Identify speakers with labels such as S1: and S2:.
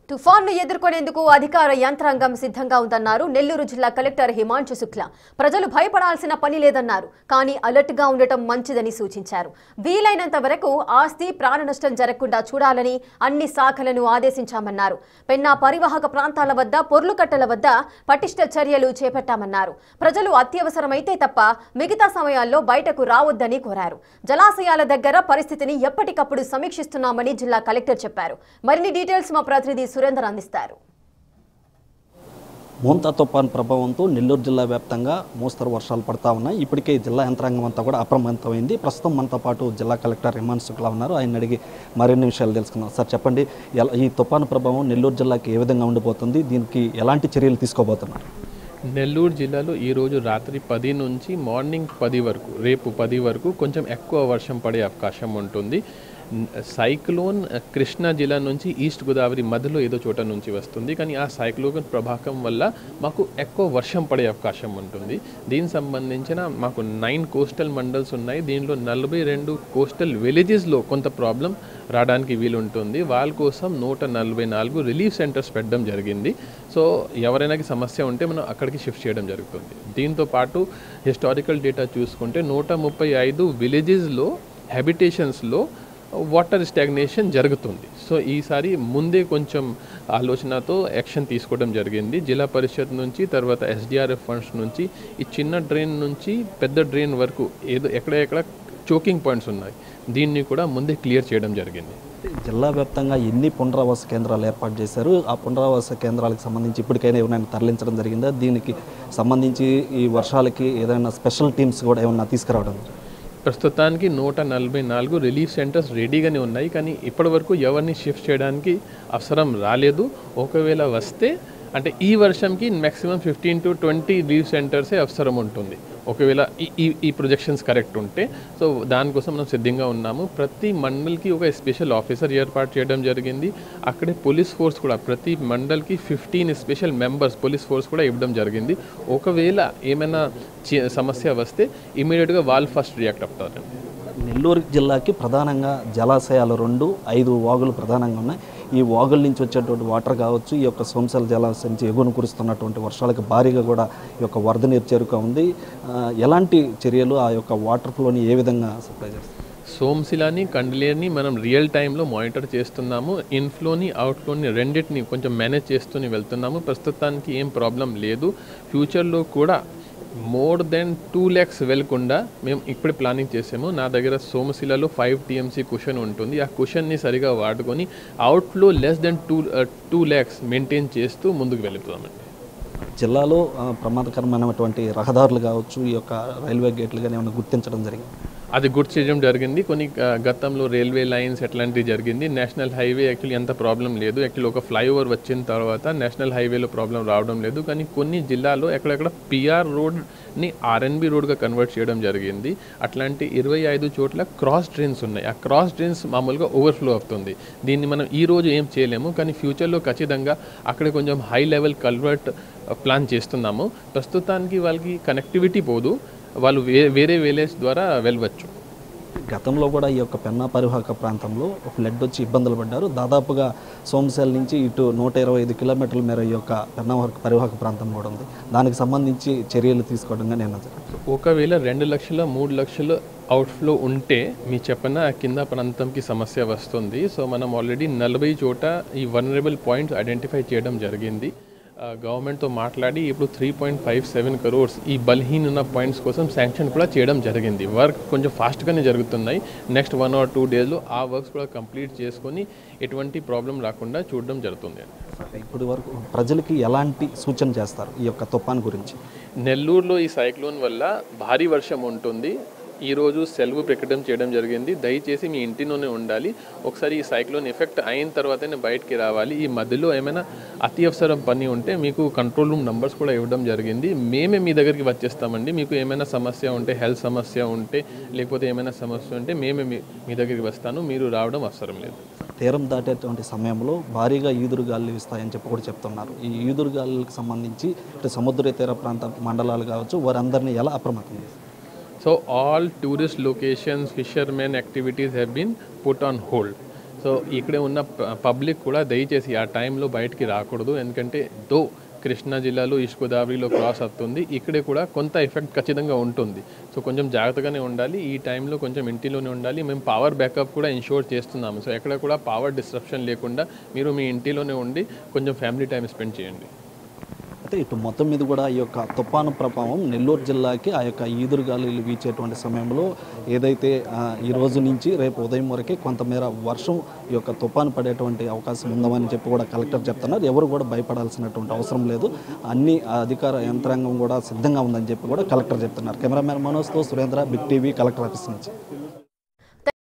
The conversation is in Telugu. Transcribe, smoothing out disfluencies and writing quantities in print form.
S1: తుఫాన్ను ఎదుర్కొనేందుకు అధికార యంత్రాంగం సిద్ధంగా ఉందన్నారు నెల్లూరు జిల్లా కలెక్టర్ హిమాంశు శుక్లా. ప్రజలు భయపడాల్సిన పని లేదన్నారు. కానీ అలర్ట్ గా ఉండటం మంచిదని సూచించారు. వీలైనంత వరకు ఆస్తి ప్రాణ నష్టం జరగకుండా చూడాలని అన్ని శాఖలను ఆదేశించామన్నారు. పెన్నా పరివాహక ప్రాంతాల వద్ద పొర్లుకట్టల వద్ద పటిష్ట చర్యలు చేపట్టామన్నారు. ప్రజలు అత్యవసరమైతే తప్ప మిగతా సమయాల్లో బయటకు రావొద్దని కోరారు. జలాశయాల దగ్గర పరిస్థితిని ఎప్పటికప్పుడు సమీక్షిస్తున్నామని జిల్లా కలెక్టర్ చెప్పారు. మరిన్ని డీటెయిల్స్ మా ప్రతినిధి సురేందర్ అందిస్తారు.
S2: మోంతా తుఫాన్ ప్రభావంతో నెల్లూరు జిల్లా వ్యాప్తంగా మోస్తరు వర్షాలు పడతా ఉన్నాయి. ఇప్పటికే జిల్లా యంత్రాంగం అంతా కూడా అప్రమత్తమైంది. ప్రస్తుతం మనతో పాటు జిల్లా కలెక్టర్ హిమాంశు శుక్లా ఉన్నారు. ఆయన అడిగి మరిన్ని విషయాలు తెలుసుకుందాం. సార్ చెప్పండి, ఈ తుఫాను ప్రభావం నెల్లూరు జిల్లాకి ఏ విధంగా ఉండబోతుంది, దీనికి ఎలాంటి చర్యలు తీసుకోబోతున్నారు?
S3: నెల్లూరు జిల్లాలో ఈరోజు రాత్రి 10 నుంచి మార్నింగ్ 10 వరకు, రేపు 10 వరకు కొంచెం ఎక్కువ వర్షం పడే అవకాశం ఉంటుంది. సైక్లోన్ కృష్ణా జిల్లా నుంచి ఈస్ట్ గోదావరి మధ్యలో ఏదో చోట నుంచి వస్తుంది. కానీ ఆ సైక్లోన్ ప్రభావం వల్ల మాకు ఎక్కువ వర్షం పడే అవకాశం ఉంటుంది. దీనికి సంబంధించిన మాకు 9 కోస్టల్ మండల్స్ ఉన్నాయి. దీనిలో 42 కోస్టల్ విలేజెస్లో కొంత ప్రాబ్లం రావడానికి వీలుంటుంది. వాళ్ళ కోసం 144 రిలీఫ్ సెంటర్స్ పెట్టడం జరిగింది. సో ఎవరైనా సమస్య ఉంటే మనం అక్కడికి షిఫ్ట్ చేయడం జరుగుతుంది. దీంతో పాటు హిస్టారికల్ డేటా చూసుకుంటే 135 విలేజెస్లో హ్యాబిటేషన్స్లో వాటర్ స్టాగ్నేషన్ జరుగుతుంది. సో ఈసారి ముందే కొంచెం ఆలోచనతో యాక్షన్ తీసుకోవడం జరిగింది. జిల్లా పరిషత్ నుంచి, తర్వాత SDRF ఫండ్స్ నుంచి ఈ చిన్న డ్రైన్ నుంచి పెద్ద డ్రైన్ వరకు ఎక్కడెక్కడ చోకింగ్ పాయింట్స్ ఉన్నాయి, దీన్ని కూడా ముందే క్లియర్ చేయడం జరిగింది.
S2: జిల్లా వ్యాప్తంగా ఎన్ని పునరావాస కేంద్రాలు ఏర్పాటు చేశారు? ఆ పునరావాస కేంద్రాలకు సంబంధించి ఇప్పటికైనా ఏమైనా తరలించడం జరిగిందా? దీనికి సంబంధించి ఈ వర్షాలకి ఏదైనా స్పెషల్ టీమ్స్ కూడా ఏమైనా తీసుకురావడం?
S3: ప్రస్తుతానికి 144 రిలీఫ్ సెంటర్స్ రెడీగానే ఉన్నాయి. కానీ ఇప్పటి వరకు ఎవరిని షిఫ్ట్ చేయడానికి అవసరం రాలేదు. ఒకవేళ వస్తే అంటే ఈ వర్షంకి మ్యాక్సిమం 15 to 20 రిలీఫ్ సెంటర్సే అవసరం ఉంటుంది, ఒకవేళ ఈ ప్రొజెక్షన్స్ కరెక్ట్ ఉంటే. సో దానికోసం మనం సిద్ధంగా ఉన్నాము. ప్రతి మండల్కి ఒక స్పెషల్ ఆఫీసర్ ఏర్పాటు చేయడం జరిగింది. అక్కడే పోలీస్ ఫోర్స్ కూడా ప్రతి మండల్కి 15 స్పెషల్ మెంబర్స్ పోలీస్ ఫోర్స్ కూడా ఇవ్వడం జరిగింది. ఒకవేళ ఏమైనా సమస్య వస్తే ఇమీడియట్గా వాళ్ళు ఫస్ట్ రియాక్ట్ అవుతారు.
S2: నెల్లూరు జిల్లాకి ప్రధానంగా జలాశయాలు 5 వాగులు ప్రధానంగా ఉన్నాయి. ఈ వాగుల నుంచి వచ్చేటువంటి వాటర్ కావచ్చు, ఈ యొక్క సోమశిల జలాశయం నుంచి ఎగువను కురుస్తున్నటువంటి వర్షాలకు భారీగా కూడా ఈ యొక్క వరద నీరు చేరుక ఉంది. ఎలాంటి చర్యలు ఆ యొక్క వాటర్ ఫ్లోని ఏ విధంగా సప్లై చేస్తారు?
S3: సోమశిలాని, కండ్లేరుని మనం రియల్ టైంలో మానిటర్ చేస్తున్నాము. ఇన్ఫ్లోని, అవుట్ఫ్లోని రెండింటిని కొంచెం మేనేజ్ చేస్తూనే వెళ్తున్నాము. ప్రస్తుతానికి ఏం ప్రాబ్లం లేదు. ఫ్యూచర్లో కూడా మోర్ దెన్ 2 lakhs వెళ్ళకుండా మేము ఇప్పుడు ప్లానింగ్ చేసాము. నా దగ్గర సోమశిలలో 5 TMC కుషన్ ఉంటుంది. ఆ కుషన్ని సరిగా వాడుకొని outflow less than 2 lakhs maintain చేస్తూ ముందుకు వెళ్తామండి.
S2: జిల్లాలో ప్రమాదకరమైనటువంటి రహదారులు కావచ్చు, ఈ యొక్క రైల్వే గేట్లు కానీ ఏమైనా గుర్తించడం జరిగింది?
S3: అది గుర్తు చేయడం జరిగింది. కొన్ని గతంలో రైల్వే లైన్స్ ఎట్లాంటివి జరిగింది. నేషనల్ హైవే యాక్చువల్లీ ఎంత ప్రాబ్లం లేదు. యాక్చువల్లీ ఒక ఫ్లైఓవర్ వచ్చిన తర్వాత నేషనల్ హైవేలో ప్రాబ్లం రావడం లేదు. కానీ కొన్ని జిల్లాలో ఎక్కడెక్కడ PR రోడ్ని RNB రోడ్గా కన్వర్ట్ చేయడం జరిగింది. అట్లాంటి 25 చోట్ల క్రాస్ డ్రైన్స్ ఉన్నాయి. ఆ క్రాస్ డ్రైన్స్ మామూలుగా ఓవర్ఫ్లో అవుతుంది. దీన్ని మనం ఈరోజు ఏం చేయలేము, కానీ ఫ్యూచర్లో ఖచ్చితంగా అక్కడ కొంచెం హై లెవెల్ కన్వర్ట్ ప్లాన్ చేస్తున్నాము. ప్రస్తుతానికి వాళ్ళకి కనెక్టివిటీ పోదు, వాళ్ళు వేరే విలేజ్ ద్వారా వెళ్ళవచ్చు.
S2: గతంలో కూడా ఈ యొక్క పెన్నా పరివాహక ప్రాంతంలో ఫ్లడ్ వచ్చి ఇబ్బందులు పడ్డారు. దాదాపుగా సోమశిల నుంచి ఇటు 125 కిలోమీటర్ల మేర ఈ యొక్క పెన్నా పరివాహక ప్రాంతం కూడా ఉంది. దానికి సంబంధించి చర్యలు తీసుకోవడంగా నేను
S3: ఒకవేళ 2 లక్షల 3 లక్షలు అవుట్ఫ్లో ఉంటే మీ చెప్పిన కింద ప్రాంతంకి సమస్య వస్తుంది. సో మనం ఆల్రెడీ 40 చోట ఈ వనరబుల్ పాయింట్స్ ఐడెంటిఫై చేయడం జరిగింది. గవర్నమెంట్తో మాట్లాడి ఇప్పుడు 3.57 crores ఈ బలహీన పాయింట్స్ కోసం శాంక్షన్ కూడా చేయడం జరిగింది. వర్క్ కొంచెం ఫాస్ట్గానే జరుగుతున్నాయి. నెక్స్ట్ 1 or 2 డేస్లో ఆ వర్క్స్ కూడా కంప్లీట్ చేసుకొని ఎటువంటి ప్రాబ్లం రాకుండా చూడడం జరుగుతుంది.
S2: ఇప్పుడు వరకు ప్రజలకి ఎలాంటి సూచన చేస్తారు ఈ యొక్క తుఫాన్ గురించి?
S3: నెల్లూరులో ఈ సైక్లోన్ వల్ల భారీ వర్షం ఉంటుంది. ఈరోజు సెలవు ప్రకటన చేయడం జరిగింది. దయచేసి మీ ఇంటిలోనే ఉండాలి. ఒకసారి ఈ సైక్లోన్ ఎఫెక్ట్ అయిన తర్వాతనే బయటికి రావాలి. ఈ మధ్యలో ఏమైనా అత్యవసరం పని ఉంటే మీకు కంట్రోల్ రూమ్ నంబర్స్ కూడా ఇవ్వడం జరిగింది. మేమే మీ దగ్గరికి వచ్చేస్తామండి. మీకు ఏమైనా సమస్య ఉంటే, హెల్త్ సమస్య ఉంటే, లేకపోతే ఏమైనా సమస్య ఉంటే మేమే మీ దగ్గరికి వస్తాను. మీరు రావడం అవసరం లేదు.
S2: తీరం దాటేటువంటి సమయంలో భారీగా ఈదురుగాలు వీస్తాయని చెప్పి కూడా చెప్తున్నారు. ఈ ఈదురుగాలులకు సంబంధించి ఇటు సముద్ర తీర ప్రాంత మండలాలు కావచ్చు, వారందరినీ ఎలా అప్రమత్తం చేస్తారు?
S3: So all tourist locations, fishermen activities have been put on hold. So ఇక్కడే ఉన్న పబ్లిక్ కూడా దయచేసి ఆ టైంలో బయటికి రాకూడదు. ఎందుకంటే కృష్ణా జిల్లాలో ఈస్ట్ గోదావరిలో క్రాస్ అవుతుంది, ఇక్కడే కూడా కొంత ఎఫెక్ట్ ఖచ్చితంగా ఉంటుంది. సో కొంచెం జాగ్రత్తగానే ఉండాలి. ఈ టైంలో కొంచెం ఇంటిలోనే ఉండాలి. మేము పవర్ బ్యాకప్ కూడా ఇన్షూర్ చేస్తున్నాము. సో ఎక్కడ కూడా పవర్ డిస్ట్రప్షన్ లేకుండా మీరు మీ ఇంటిలోనే ఉండి కొంచెం ఫ్యామిలీ టైం స్పెండ్ చేయండి.
S2: అయితే ఇటు మొత్తం మీద కూడా ఈ యొక్క తుఫాను ప్రభావం నెల్లూరు జిల్లాకి ఆ యొక్క ఈదురుగాలులు వీచేటువంటి సమయంలో ఏదైతే ఈ రోజు నుంచి రేపు ఉదయం వరకు కొంతమేర వర్షం ఈ యొక్క తుఫాను పడేటువంటి అవకాశం ఉందని చెప్పి కూడా కలెక్టర్ చెప్తున్నారు. ఎవరు కూడా భయపడాల్సినటువంటి అవసరం లేదు, అన్ని అధికార యంత్రాంగం కూడా సిద్ధంగా ఉందని చెప్పి కూడా కలెక్టర్ చెప్తున్నారు. కెమెరామెన్ మనోజ్తో Surendra, big TV, collector office నుంచి.